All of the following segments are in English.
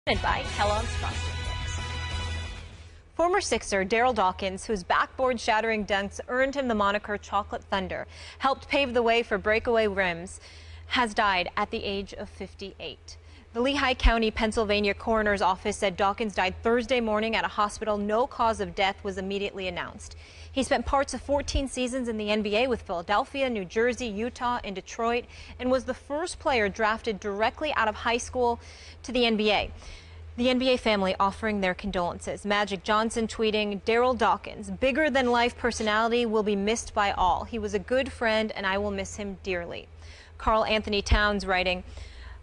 By Kellogg's Frosted Flakes. Former Sixer Darryl Dawkins, whose backboard-shattering dunks earned him the moniker Chocolate Thunder, helped pave the way for breakaway rims, has died at the age of 58. The Lehigh County, Pennsylvania coroner's office said Dawkins died Thursday morning at a hospital. No cause of death was immediately announced. He spent parts of 14 seasons in the NBA with Philadelphia, New Jersey, Utah, and Detroit, and was the first player drafted directly out of high school to the NBA. The NBA family offering their condolences. Magic Johnson tweeting, "Darryl Dawkins, bigger-than-life personality, will be missed by all. He was a good friend, and I will miss him dearly." Carl Anthony Towns writing,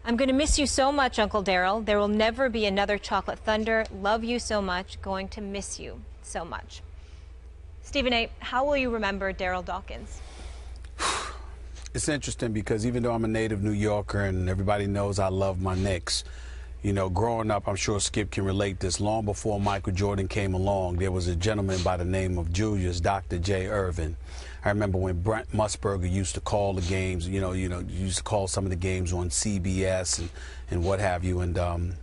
"I'm going to miss you so much, Uncle Darryl. There will never be another Chocolate Thunder. Love you so much. Going to miss you so much." Stephen A., how will you remember Darryl Dawkins? It's interesting because even though I'm a native New Yorker and everybody knows I love my Knicks, you know, growing up, I'm sure Skip can relate this, long before Michael Jordan came along, there was a gentleman by the name of Julius, Dr. J. Irvin. I remember when Brent Musburger used to call the games, used to call some of the games on CBS and what have you, and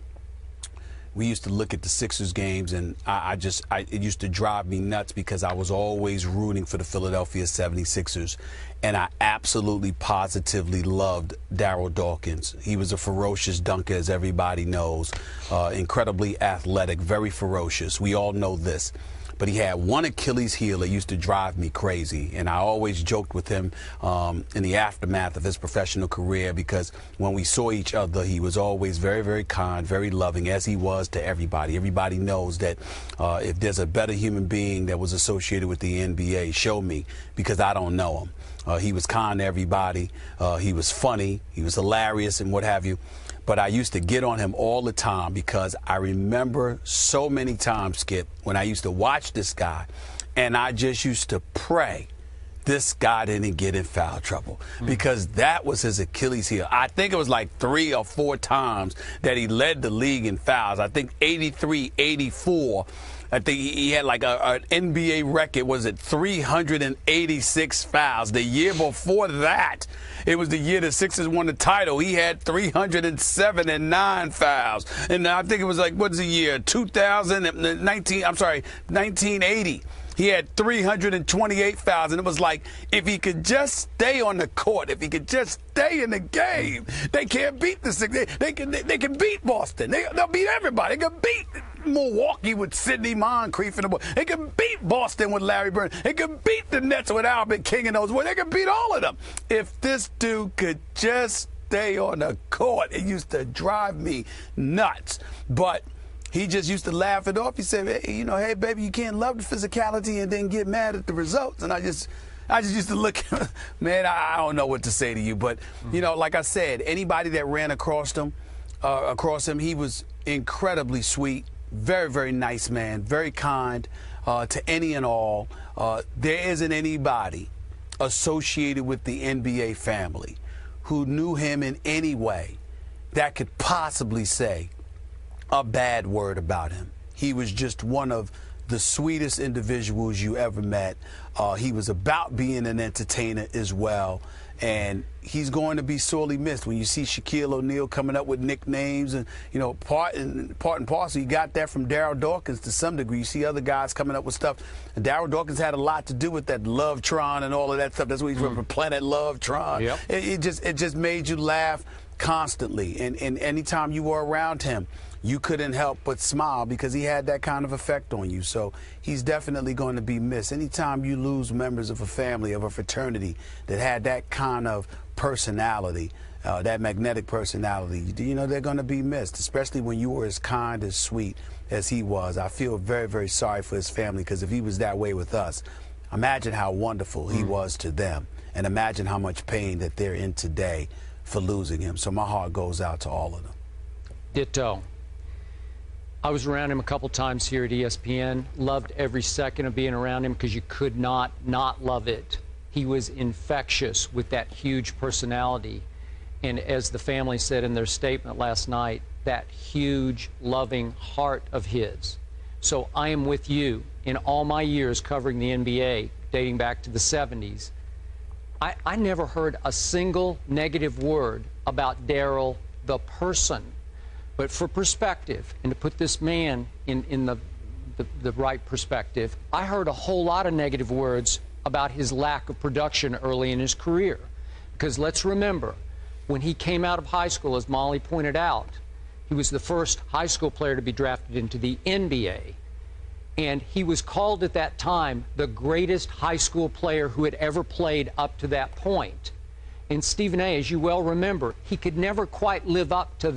we used to look at the Sixers games, and it used to drive me nuts because I was always rooting for the Philadelphia 76ers, and I absolutely positively loved Darryl Dawkins. He was a ferocious dunker, as everybody knows, incredibly athletic, very ferocious. We all know this. But he had one Achilles heel that used to drive me crazy, and I always joked with him in the aftermath of his professional career, because when we saw each other, he was always very, very kind, very loving, as he was to everybody. Everybody knows that if there's a better human being that was associated with the NBA, show me, because I don't know him. He was kind to everybody. He was funny. He was hilarious and what have you. But I used to get on him all the time because I remember so many times, Skip, when I used to watch this guy, and I just used to pray this guy didn't get in foul trouble, because that was his Achilles heel. I think it was like 3 or 4 times that he led the league in fouls. I think 83, 84. I think he had like an NBA record, was it 386 fouls. The year before that, it was the year the Sixers won the title. He had 379 fouls. And I think it was like, what's the year? 1980. He had 328 fouls, and it was like, if he could just stay on the court, if he could just stay in the game, they can't beat the Sixers. They can beat Boston. They'll beat everybody. They can beat Milwaukee with Sidney Moncrief and the boy. They can beat Boston with Larry Bird. They can beat the Nets with Albert King and those boys. They can beat all of them. If this dude could just stay on the court, it used to drive me nuts. But he just used to laugh it off. He said, hey, hey, baby, you can't love the physicality and then get mad at the results. And I just used to look, man, I don't know what to say to you. But, like I said, anybody that ran across him, he was incredibly sweet, very, very nice man, very kind to any and all. There isn't anybody associated with the NBA family who knew him in any way that could possibly say a bad word about him. He was just one of the sweetest individuals you ever met. He was about being an entertainer as well, and he's going to be sorely missed. When you see Shaquille O'Neal coming up with nicknames, and part and parcel, you got that from Darryl Dawkins to some degree. You see other guys coming up with stuff, and Darryl Dawkins had a lot to do with that Lovetron and all of that stuff. That's what he's from, Planet Lovetron. Yep. It just made you laugh constantly, and anytime you were around him, you couldn't help but smile because he had that kind of effect on you. So he's definitely going to be missed. Anytime you lose members of a family, of a fraternity that had that kind of personality, that magnetic personality, they're going to be missed, especially when you were as kind, as sweet as he was. I feel very, very sorry for his family, because if he was that way with us, imagine how wonderful he was to them, and imagine how much pain that they're in today for losing him. So my heart goes out to all of them. Ditto. I was around him a couple times here at ESPN. Loved every second of being around him because you could not love it. He was infectious with that huge personality. And as the family said in their statement last night, that huge, loving heart of his. So I am with you. In all my years covering the NBA, dating back to the 70s, I never heard a single negative word about Darryl, the person. But for perspective, and to put this man in the right perspective, I heard a whole lot of negative words about his lack of production early in his career. Because let's remember, when he came out of high school, as Molly pointed out, he was the first high school player to be drafted into the NBA. And he was called at that time the greatest high school player who had ever played up to that point. And Stephen A., as you well remember, he could never quite live up to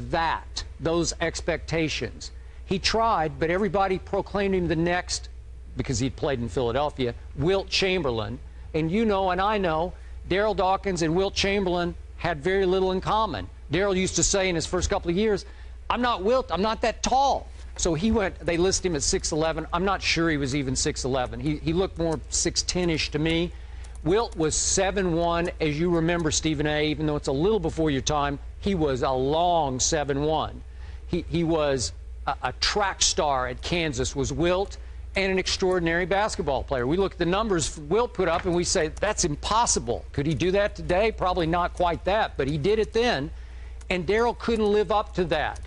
those expectations. He tried, but everybody proclaimed him the next, because he'd played in Philadelphia, Wilt Chamberlain. And you know, and I know, Darryl Dawkins and Wilt Chamberlain had very little in common. Darryl used to say in his first couple of years, I'm not Wilt, I'm not that tall. So he went, they listed him at 6'11". I'm not sure he was even 6'11". He looked more 6'10"-ish to me. Wilt was 7'1", as you remember, Stephen A., even though it's a little before your time, he was a long 7'1". He was a track star at Kansas, was Wilt, and an extraordinary basketball player. We look at the numbers Wilt put up and we say, that's impossible. Could he do that today? Probably not quite that, but he did it then. And Darryl couldn't live up to that.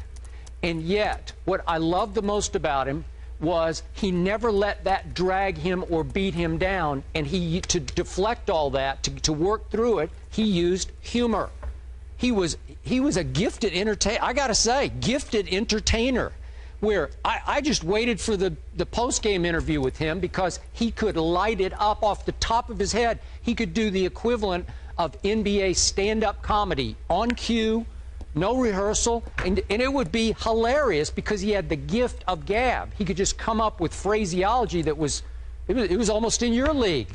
And yet, what I loved the most about him was he never let that drag him or beat him down. And to deflect all that, to work through it, he used humor. He was a gifted entertainer. I got to say, gifted entertainer. Where I just waited for the post-game interview with him because he could light it up off the top of his head. He could do the equivalent of NBA stand-up comedy on cue, no rehearsal, and it would be hilarious because he had the gift of gab. He could just come up with phraseology that was almost in your league,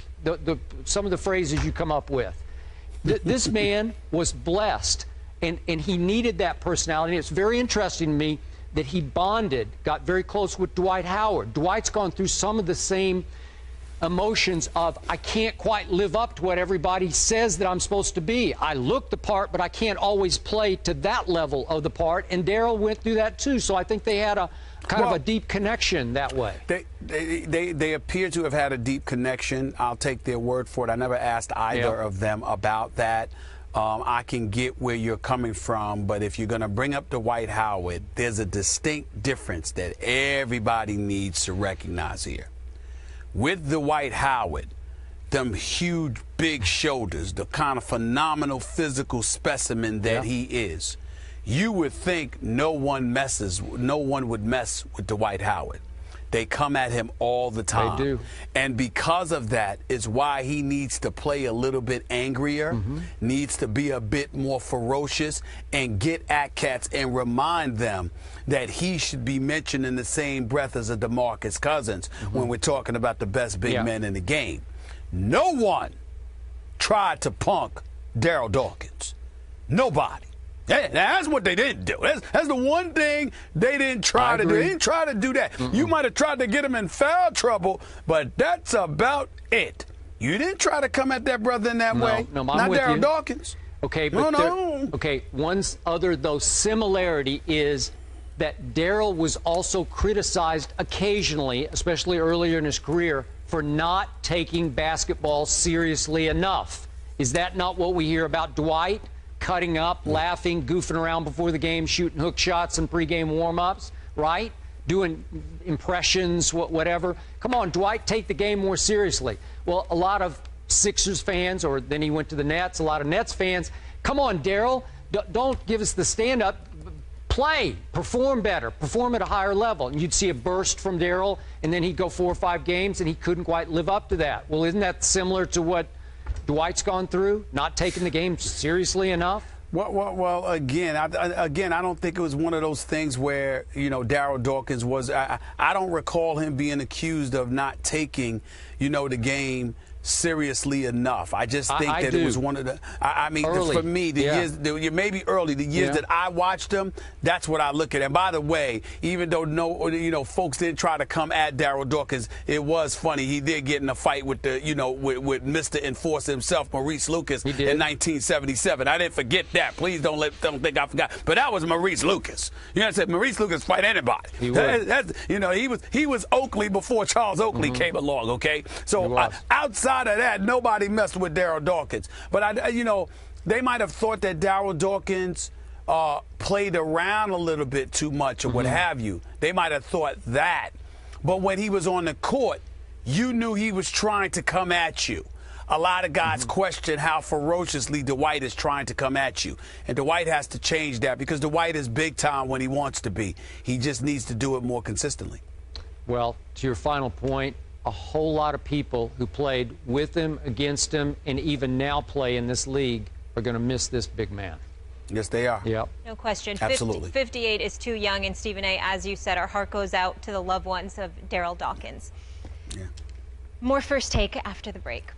some of the phrases you come up with. This man was blessed, and he needed that personality. And it's very interesting to me that he got very close with Dwight Howard. Dwight's gone through some of the same emotions of, I can't quite live up to what everybody says that I'm supposed to be. I look the part, but I can't always play to that level of the part. And Darryl went through that too. So I think they had a kind of a deep connection that way. They appear to have had a deep connection. I'll take their word for it. I never asked either of them about that. I can get where you're coming from, but if you're going to bring up Dwight Howard, there's a distinct difference that everybody needs to recognize here. With Dwight Howard, them huge, big shoulders, the kind of phenomenal physical specimen that he is, you would think no one would mess with Dwight Howard. They come at him all the time. They do. And because of that is why he needs to play a little bit angrier, needs to be a bit more ferocious, and get at cats and remind them that he should be mentioned in the same breath as a DeMarcus Cousins when we're talking about the best big men in the game. No one tried to punk Darryl Dawkins. Nobody. That's what they didn't do. That's the one thing they didn't try to do. They didn't try to do that. You might have tried to get him in foul trouble, but that's about it. You didn't try to come at that brother in that way. No, not Darryl Dawkins. Okay, but okay, one other though similarity is that Darryl was also criticized occasionally, especially earlier in his career, for not taking basketball seriously enough. Is that not what we hear about Dwight? Cutting up, laughing, goofing around before the game, shooting hook shots and pregame warm-ups, right? Doing impressions, whatever. Come on, Dwight, take the game more seriously. Well, a lot of Sixers fans, or then he went to the Nets, a lot of Nets fans, come on, Darryl, don't give us the stand-up. Play, perform better, perform at a higher level. And you'd see a burst from Darryl, and then he'd go 4 or 5 games, and he couldn't quite live up to that. Well, isn't that similar to what Dwight's gone through, not taking the game seriously enough? Well, again, I don't think it was one of those things where, Darryl Dawkins was. I don't recall him being accused of not taking, the game seriously enough. I just think that it was one of the. I mean, for me, the years, maybe early, the years that I watched him, that's what I look at. And by the way, even though folks didn't try to come at Darryl Dawkins, it was funny. He did get in a fight with the, with Mr. Enforcer himself, Maurice Lucas, in 1977. I didn't forget that. Please don't think I forgot. But that was Maurice Lucas. You know what I'm saying? Maurice Lucas fight anybody. He was Oakley before Charles Oakley came along. Okay, so outside of that, nobody messed with Darryl Dawkins. But they might have thought that Darryl Dawkins played around a little bit too much or what have you. They might have thought that. But when he was on the court, you knew he was trying to come at you. A lot of guys question how ferociously Dwight is trying to come at you. And Dwight has to change that because Dwight is big time when he wants to be. He just needs to do it more consistently. Well, to your final point, a whole lot of people who played with him, against him, and even now play in this league are going to miss this big man. Yes, they are. Yep. No question. Absolutely. 58 is too young. And Stephen A., as you said, our heart goes out to the loved ones of Darryl Dawkins. Yeah. More First Take after the break.